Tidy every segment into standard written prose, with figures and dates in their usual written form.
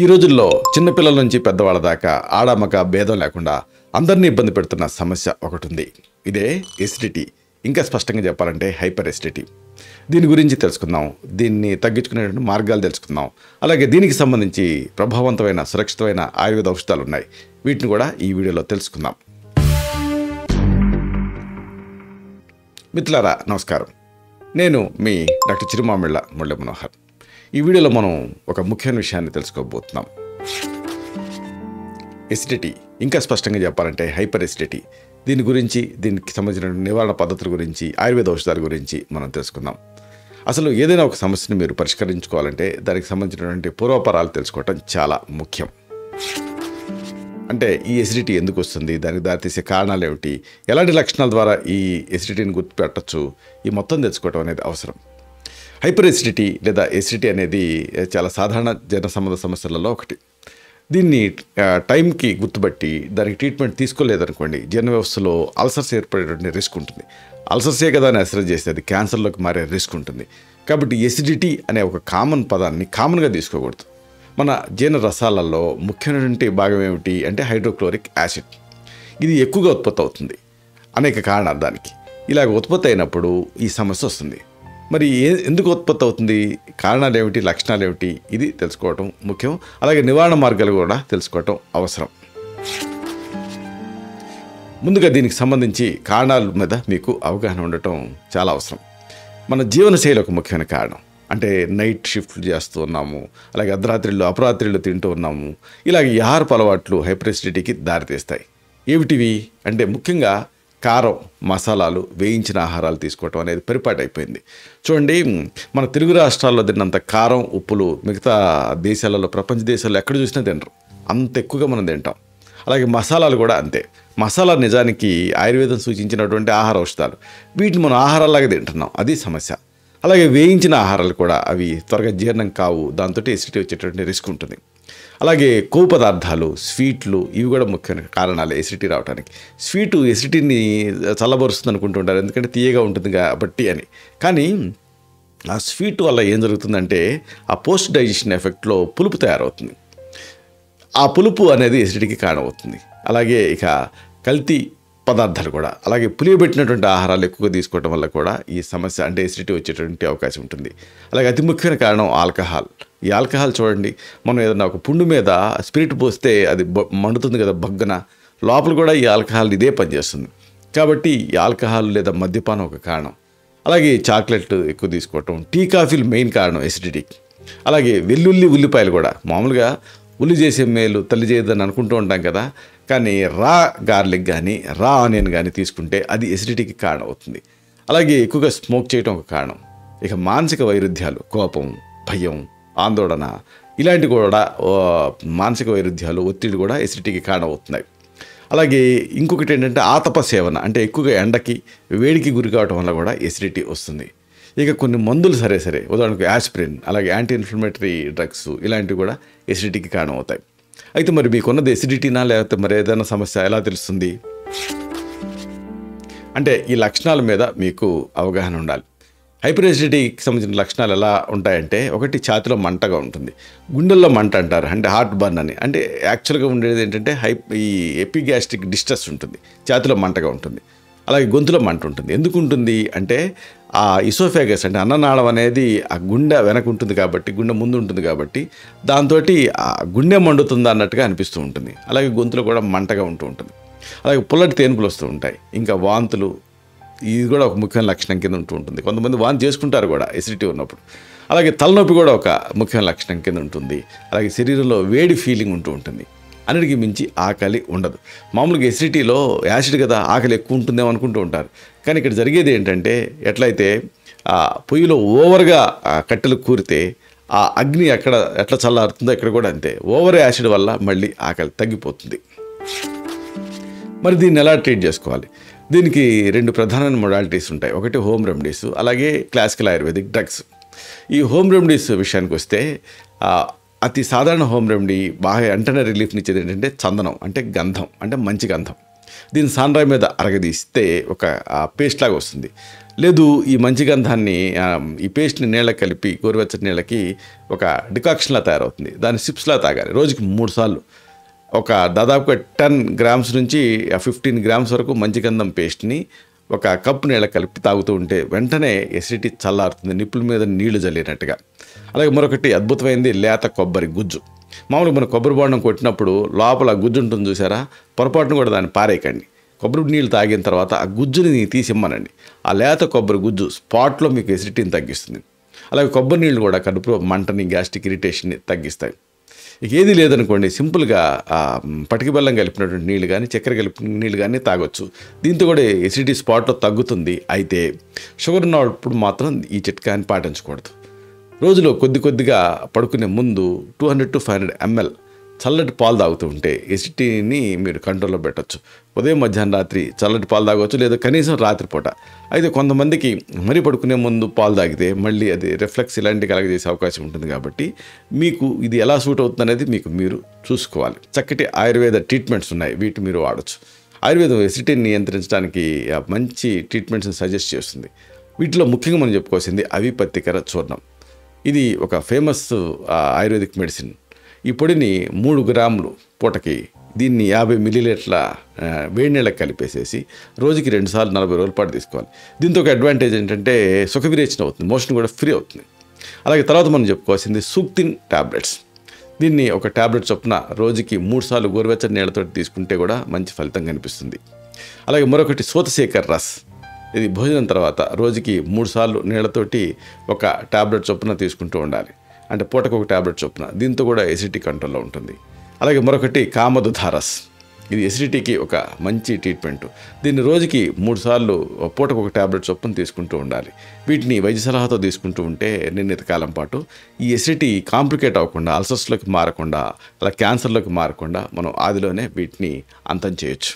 ఈ రోజుల్లో చిన్నపిల్లల నుంచి పెద్దవాళ్ళ దాకా ఆడామక భేదం లేకుండా అందరినీ ఇబ్బంది పెడుతున్న సమస్య ఒకటి ఉంది. ఇదే ఎసిడిటీ. ఇంకా స్పష్టంగా చెప్పాలంటే హైపర్ ఎసిడిటీ. దీని గురించి తెలుసుకుందాం, దీన్ని తగ్గించుకునేటువంటి మార్గాలు తెలుసుకుందాం. అలాగే దీనికి సంబంధించి ప్రభావవంతమైన సురక్షితమైన ఆయుర్వేద ఔషధాలు ఉన్నాయి, వీటిని కూడా ఈ వీడియోలో తెలుసుకుందాం. మిత్రులారా నమస్కారం, నేను మీ డాక్టర్ చిరుమామిళ్ళ మురళీ మనోహర్. ఈ వీడియోలో మనం ఒక ముఖ్యమైన విషయాన్ని తెలుసుకోబోతున్నాం. ఎసిడిటీ, ఇంకా స్పష్టంగా చెప్పాలంటే హైపర్ ఎసిడిటీ. దీని గురించి, దీనికి సంబంధించిన నివారణ పద్ధతుల గురించి, ఆయుర్వేద ఔషధాల గురించి మనం తెలుసుకుందాం. అసలు ఏదైనా ఒక సమస్యను మీరు పరిష్కరించుకోవాలంటే దానికి సంబంధించినటువంటి పూర్వపరాలు తెలుసుకోవటం చాలా ముఖ్యం. అంటే ఈ ఎసిడిటీ ఎందుకు వస్తుంది, దానికి దారితీసే కారణాలు ఏమిటి, ఎలాంటి లక్షణాల ద్వారా ఈ ఎసిడిటీని గుర్తుపెట్టచ్చు, ఈ మొత్తం తెలుసుకోవడం అనేది అవసరం. హైపర్ ఎసిడిటీ లేదా ఎసిడిటీ అనేది చాలా సాధారణ జనసంబంధ సమస్యలలో ఒకటి. దీన్ని టైంకి గుర్తుపట్టి దానికి ట్రీట్మెంట్ తీసుకోలేదనుకోండి, జీర్ణ వ్యవస్థలో అల్సర్స్ ఏర్పడేటువంటి రిస్క్ ఉంటుంది. అల్సర్సే కదా అని అసలు చేస్తే అది క్యాన్సర్లోకి మారే రిస్క్ ఉంటుంది. కాబట్టి ఎసిడిటీ అనే ఒక కామన్ పదాన్ని కామన్గా తీసుకోకూడదు. మన జీర్ణ రసాలలో ముఖ్యమైనటువంటి భాగం ఏమిటి అంటే హైడ్రోక్లోరిక్ యాసిడ్. ఇది ఎక్కువగా ఉత్పత్తి అవుతుంది, అనేక కారణాలు దానికి. ఇలాగ ఉత్పత్తి అయినప్పుడు ఈ సమస్య వస్తుంది. మరి ఎందుకు ఉత్పత్తి అవుతుంది, కారణాలు ఏమిటి, లక్షణాలు ఏమిటి, ఇది తెలుసుకోవటం ముఖ్యం. అలాగే నివారణ మార్గాలు కూడా తెలుసుకోవటం అవసరం. ముందుగా దీనికి సంబంధించి కారణాల మీద మీకు అవగాహన ఉండటం చాలా అవసరం. మన జీవనశైలి ఒక ముఖ్యమైన కారణం. అంటే నైట్ షిఫ్ట్లు చేస్తూ ఉన్నాము, అలాగే అర్ధరాత్రిళ్ళు అపరాత్రిళ్ళు తింటూ ఉన్నాము. ఇలాగ ఈ ఆహారపు అలవాట్లు హైపర్ ఎసిడిటీకి దారితీస్తాయి. ఏమిటివి అంటే ముఖ్యంగా కారం, మసాలాలు, వేయించిన ఆహారాలు తీసుకోవటం అనేది పరిపాటి అయిపోయింది. చూడండి, మన తెలుగు రాష్ట్రాల్లో తిన్నంత కారం, ఉప్పులు మిగతా దేశాలలో, ప్రపంచ దేశాల్లో ఎక్కడ చూసినా తినరు. అంత ఎక్కువగా మనం తింటాం. అలాగే మసాలాలు కూడా అంతే. మసాలా నిజానికి ఆయుర్వేదం సూచించినటువంటి ఆహార ఔషధాలు, వీటిని మనం ఆహారాలాగా తింటున్నాం, అది సమస్య. అలాగే వేయించిన ఆహారాలు కూడా అవి త్వరగా జీర్ణం కావు, దాంతో ఎసిడిటీ వచ్చేటువంటి రిస్క్ ఉంటుంది. అలాగే కొవ్వు పదార్థాలు, స్వీట్లు, ఇవి కూడా ముఖ్యమైన కారణాలు ఎసిడిటీ రావడానికి. స్వీటు ఎసిడిటీని చల్లబరుస్తుంది అనుకుంటుంటారు, ఎందుకంటే తీయగా ఉంటుంది కాబట్టి అని. కానీ ఆ స్వీట్ వల్ల ఏం జరుగుతుందంటే ఆ పోస్ట్ డైజెషన్ ఎఫెక్ట్లో పులుపు తయారవుతుంది. ఆ పులుపు అనేది ఎసిడిటీకి కారణమవుతుంది. అలాగే ఇక కల్తీ పదార్థాలు కూడా, అలాగే పులియబెట్టినటువంటి ఆహారాలు ఎక్కువగా తీసుకోవడం వల్ల కూడా ఈ సమస్య అంటే ఎసిడిటీ వచ్చేటువంటి అవకాశం ఉంటుంది. అలాగే అతి ముఖ్యమైన కారణం ఆల్కహాల్. ఈ ఆల్కహాల్ చూడండి, మనం ఏదైనా ఒక పుండు మీద స్పిరిట్ పోస్తే అది మండుతుంది కదా బగ్గన, లోపల కూడా ఈ ఆల్కహాల్ ఇదే పనిచేస్తుంది. కాబట్టి ఈ ఆల్కహాల్ లేదా మద్యపానం ఒక కారణం. అలాగే చాక్లెట్ ఎక్కువ తీసుకోవటం, టీ కాఫీలు మెయిన్ కారణం ఎసిడిటీకి. అలాగే వెల్లుల్లి, ఉల్లిపాయలు కూడా. మామూలుగా ఉల్లి చేసే మేలు తల్లి చేయదని అనుకుంటూ ఉంటాం కదా, కానీ రా గార్లిక్ కానీ రా ఆనియన్ కానీ తీసుకుంటే అది ఎసిడిటీకి కారణం అవుతుంది. అలాగే ఎక్కువగా స్మోక్ చేయటం ఒక కారణం. ఇక మానసిక వైరుధ్యాలు, కోపం, భయం, ఆందోళన, ఇలాంటి కూడా మానసిక వైరుధ్యాలు, ఒత్తిడి కూడా ఎసిడిటీకి కారణం అవుతున్నాయి. అలాగే ఇంకొకటి ఏంటంటే ఆతప సేవన, అంటే ఎక్కువగా ఎండకి వేడికి గురి కావటం వల్ల కూడా ఎసిడిటీ వస్తుంది. ఇక కొన్ని మందులు సరే ఉదాహరణకు యాస్పిరిన్, అలాగే యాంటీ ఇన్ఫ్లమేటరీ డ్రగ్స్, ఇలాంటివి కూడా ఎసిడిటీకి కారణం అవుతాయి. అయితే మరి మీకున్నది ఎసిడిటీనా లేకపోతే మరి ఏదైనా సమస్య ఎలా తెలుస్తుంది అంటే ఈ లక్షణాల మీద మీకు అవగాహన ఉండాలి. హైపర్ ఎసిడిటీకి సంబంధించిన లక్షణాలు ఎలా ఉంటాయంటే, ఒకటి ఛాతిలో మంటగా ఉంటుంది, గుండెల్లో మంట అంటారు, అంటే హార్ట్ బర్న్ అని. అంటే యాక్చువల్గా ఉండేది ఏంటంటే ఈ ఎపిగ్యాస్ట్రిక్ డిస్ట్రెస్ ఉంటుంది, ఛాతిలో మంటగా ఉంటుంది. అలాగే గొంతులో మంట ఉంటుంది. ఎందుకు ఉంటుంది అంటే ఆ ఇసోఫేగస్ అంటే అన్ననాళం అనేది ఆ గుండె వెనక ఉంటుంది కాబట్టి, గుండె ముందు ఉంటుంది కాబట్టి, దాంతో ఆ గుండె మండుతుందా అన్నట్టుగా అనిపిస్తూ ఉంటుంది. అలాగే గొంతులో కూడా మంటగా ఉంటూ ఉంటుంది. అలాగే పుల్లటి తేనుపులు వస్తూ ఉంటాయి. ఇంకా వాంతులు, ఇది కూడా ఒక ముఖ్యమైన లక్షణం కింద ఉంటూ ఉంటుంది. కొంతమంది వాంతి చేసుకుంటారు కూడా ఎసిడిటీ ఉన్నప్పుడు. అలాగే తలనొప్పి కూడా ఒక ముఖ్యమైన లక్షణం కింద ఉంటుంది. అలాగే శరీరంలో వేడి ఫీలింగ్ ఉంటూ ఉంటుంది. అన్నిటికీ మించి ఆకలి ఉండదు. మామూలుగా ఎసిడిటీలో యాసిడ్ కదా, ఆకలి ఎక్కువ ఉంటుందేమో అనుకుంటూ ఉంటారు. కానీ ఇక్కడ జరిగేది ఏంటంటే, ఎట్లయితే ఆ పొయ్యిలో ఓవర్గా కట్టెలు కూరితే ఆ అగ్ని ఎట్లా చల్లారుతుందో ఇక్కడ కూడా అంతే. ఓవర్ యాసిడ్ వల్ల మళ్ళీ ఆకలి తగ్గిపోతుంది. మరి దీన్ని ఎలా ట్రీట్ చేసుకోవాలి? దీనికి రెండు ప్రధానమైన మొడాలిటీస్ ఉంటాయి. ఒకటి హోమ్ రెమెడీస్, అలాగే క్లాసికల్ ఆయుర్వేదిక్ డ్రగ్స్. ఈ హోమ్ రెమెడీస్ విషయానికి వస్తే అతి సాధారణ హోమ్ రెమెడీ బాగా వెంటనే రిలీఫ్ని ఇచ్చేది ఏంటంటే చందనం, అంటే గంధం, అంటే మంచి గంధం. దీన్ని సాండ్రాయి మీద అరగదీస్తే ఒక పేస్ట్ లాగా వస్తుంది. లేదు ఈ మంచి గంధాన్ని ఈ పేస్ట్ని నీళ్ళకి కలిపి గోరువెచ్చని నీళ్ళకి ఒక డికాక్షన్లా తయారవుతుంది. దాన్ని సిప్స్లా తాగాలి రోజుకి 3 సార్లు. ఒక దాదాపుగా 10 గ్రామ్స్ నుంచి 15 గ్రామ్స్ వరకు మంచి గంధం పేస్ట్ని ఒక కప్పు నీళ్ళ కలిపి తాగుతూ ఉంటే వెంటనే ఎసిడిటీ చల్లారుతుంది, నిప్పుల మీద నీళ్లు జల్లినట్టుగా. అలాగే మరొకటి అద్భుతమైనది లేత కొబ్బరి గుజ్జు. మామూలుగా మనం కొబ్బరి బోండం కొట్టినప్పుడు లోపల గుజ్జు ఉంటుంది చూసారా, పొరపాటును కూడా దాన్ని పారేయకండి. కొబ్బరి నీళ్ళు తాగిన తర్వాత ఆ గుజ్జుని తీసిమ్మనండి. ఆ లేత కొబ్బరి గుజ్జు స్పాట్లో మీకు ఎసిడిటీని తగ్గిస్తుంది. అలాగే కొబ్బరి నీళ్ళు కూడా కడుపులో మంటని, గ్యాస్ట్రిక్ ఇరిటేషన్ని తగ్గిస్తాయి. ఇక ఏది లేదనుకోండి, సింపుల్గా పటికి బెల్లం కలిపినటువంటి నీళ్ళు కానీ, చక్కెర కలిపిన నీళ్ళు కానీ తాగొచ్చు. దీంతో కూడా ఎసిడిటీ స్పాట్లో తగ్గుతుంది. అయితే షుగర్ ఉన్నప్పుడు మాత్రం ఈ చిట్కాని పాటించకూడదు. రోజులో కొద్దిగా పడుకునే ముందు 200 to 500 ml చల్లటి పాలు తాగుతూ ఉంటే ఎసిడిటీని మీరు కంట్రోల్లో పెట్టచ్చు. ఉదయం, మధ్యాహ్నం, రాత్రి చల్లటి పాలు తాగవచ్చు, లేదా కనీసం రాత్రిపూట. అయితే కొంతమందికి మరీ పడుకునే ముందు పాలు తాగితే మళ్ళీ అది రిఫ్లెక్స్ ఇలాంటి కలగజేసే అవకాశం ఉంటుంది. కాబట్టి మీకు ఇది ఎలా సూట్ అవుతుంది అనేది మీరు చూసుకోవాలి. చక్కటి ఆయుర్వేద ట్రీట్మెంట్స్ ఉన్నాయి, వీటిని మీరు వాడచ్చు. ఆయుర్వేదం ఎసిడిటీని నియంత్రించడానికి మంచి ట్రీట్మెంట్స్ని సజెస్ట్ చేస్తుంది. వీటిలో ముఖ్యంగా మనం చెప్పుకోవాల్సింది అవిపత్తికర చూర్ణం. ఇది ఒక ఫేమస్ ఆయుర్వేదిక్ మెడిసిన్. ఈ పొడిని 3 గ్రాములు పూటకి దీన్ని 50 మిల్లీలీటర్ల వేడి నీళ్ళకి కలిపేసేసి రోజుకి 2 సార్లు 40 రోజుల పాటు తీసుకోవాలి. దీంతో ఒక అడ్వాంటేజ్ ఏంటంటే సుఖ విరేచన అవుతుంది, మోషన్ కూడా ఫ్రీ అవుతుంది. అలాగే తర్వాత మనం చెప్పుకోవాల్సింది సూక్తిన్ ట్యాబ్లెట్స్. దీన్ని ఒక ట్యాబ్లెట్ చొప్పున రోజుకి 3 సార్లు గోరువెచ్చని నీళ్ళతో తీసుకుంటే కూడా మంచి ఫలితం కనిపిస్తుంది. అలాగే మరొకటి సోతశేఖర్ రస్. ఇది భోజనం తర్వాత రోజుకి 3 సార్లు నీళ్ళతోటి ఒక ట్యాబ్లెట్ చొప్పున తీసుకుంటూ ఉండాలి. అంటే పూటకు ఒక ట్యాబ్లెట్ చొప్పున. దీంతో కూడా ఎసిడిటీ కంట్రోల్లో ఉంటుంది. అలాగే మరొకటి కామధుధారస్. ఇది ఎసిడిటీకి ఒక మంచి ట్రీట్మెంట్. దీన్ని రోజుకి 3 సార్లు పూటకు ఒక ట్యాబ్లెట్ చొప్పున తీసుకుంటూ ఉండాలి. వీటిని వైద్య సలహాతో తీసుకుంటూ ఉంటే నిర్ణీత కాలం పాటు ఈ ఎసిడిటీ కాంప్లికేట్ అవ్వకుండా, అల్సర్స్లోకి మారకుండా, అలా క్యాన్సర్లోకి మారకుండా మనం ఆదిలోనే వీటిని అంతం చేయొచ్చు.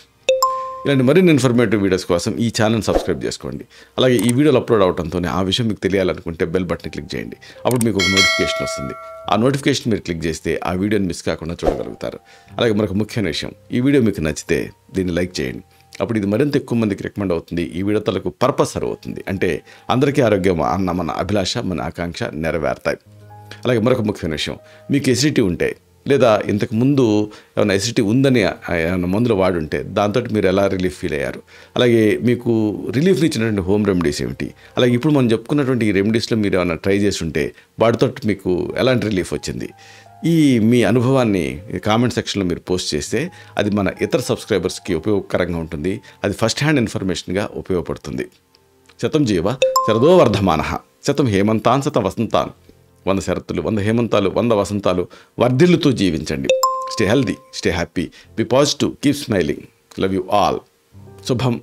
ఇలాంటి మరిన్ని ఇన్ఫర్మేటివ్ వీడియోస్ కోసం ఈ ఛానల్ సబ్స్క్రైబ్ చేసుకోండి. అలాగే ఈ వీడియోలు అప్లోడ్ అవడంతోనే ఆ విషయం మీకు తెలియాలనుకుంటే బెల్ బటన్ క్లిక్ చేయండి. అప్పుడు మీకు ఒక నోటిఫికేషన్ వస్తుంది. ఆ నోటిఫికేషన్ మీరు క్లిక్ చేస్తే ఆ వీడియోని మిస్ కాకుండా చూడగలుగుతారు. అలాగే మరొక ముఖ్యమైన విషయం, ఈ వీడియో మీకు నచ్చితే దీన్ని లైక్ చేయండి. అప్పుడు ఇది మరింత ఎక్కువ మందికి రికమెండ్ అవుతుంది. ఈ వీడియో తలకు పర్పస్ సర్వ్ అవుతుంది. అంటే అందరికీ ఆరోగ్యం అన్న మన అభిలాష, మన ఆకాంక్ష నెరవేరుతాయి. అలాగే మరొక ముఖ్యమైన విషయం, మీకు ఎసిడిటీ ఉంటే లేదా ఇంతకు ముందు ఏమైనా ఎసిడిటీ ఉందని ఏమైనా మందులు వాడుంటే దాంతో మీరు ఎలా రిలీఫ్ ఫీల్ అయ్యారు, అలాగే మీకు రిలీఫ్ని ఇచ్చినటువంటి హోమ్ రెమెడీస్ ఏమిటి, అలాగే ఇప్పుడు మనం చెప్పుకున్నటువంటి ఈ రెమెడీస్లో మీరు ఏమైనా ట్రై చేసి ఉంటే వాటితో మీకు ఎలాంటి రిలీఫ్ వచ్చింది, ఈ మీ అనుభవాన్ని కామెంట్ సెక్షన్లో మీరు పోస్ట్ చేస్తే అది మన ఇతర సబ్స్క్రైబర్స్కి ఉపయోగకరంగా ఉంటుంది. అది ఫస్ట్ హ్యాండ్ ఇన్ఫర్మేషన్గా ఉపయోగపడుతుంది. శతం జీవ శరదో వర్ధమానః, శతం హేమంతాన్ శతం వసంతాన్. 100 శరత్తులు, 100 హేమంతాలు, 100 వసంతాలు వర్ధిల్లుతూ జీవించండి. Stay healthy, stay happy, be positive, keep smiling. Love you all. శుభం.